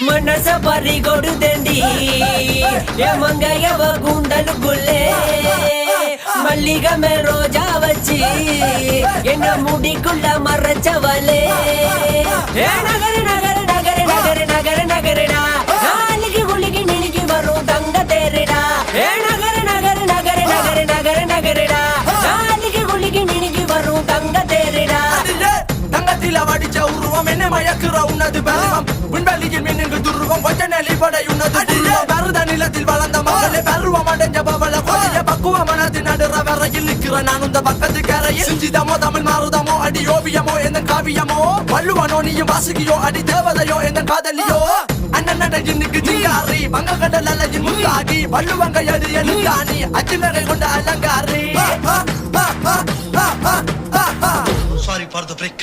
ಮನಸ ಪರಿಗೊಡುದಂಡಿ ಮಂಗಯವ ಗುಂಡಲು ಗುಲ್ಲೆ மல்லிகமே ரோஜா வச்சு என்ன முடிக்குள்ள மறைச்சவளே நகர நகர நகர நகர நகர நகரடா நாளைக்கு குளிக்கு நிலுக்கி வரும் தங்க தேரிடா நகர நகர நகர நகர நகர நகரடா நாளைக்கு குளிக்கு நிலுக்கி வரும் தங்க தேரிடா தங்கத்தில வடிச்ச உருவம் என்ன மயக்குற உன்னது பருவம் விண்வெளியில் மின்னுக்கு துருவம் கொஞ்ச நெளிப்படை உன்னது பருத நிலத்தில் வளர்ந்த மகளே பருவம் அடைஞ்ச பவள கொடிய பக்குவ மனது நடுற வரையில் நிற்கிற நான் இந்த பக்கத்து கரையில் சிஞ்சிதமோ தமிழ் மாறுதமோ அடி ஓவியமோ எந்த காவியமோ வள்ளுவனோ நீயும் வாசுகியோ அடி தேவதையோ எந்த காதலியோ அண்ணன் நடையின்னுக்கு ஜிங்காரி வங்க கடல் அலையின் முத்தாடி வள்ளுவங்க எடு எழுத்தாணி அச்சு நகை கொண்ட அலங்காரி Sorry for the break.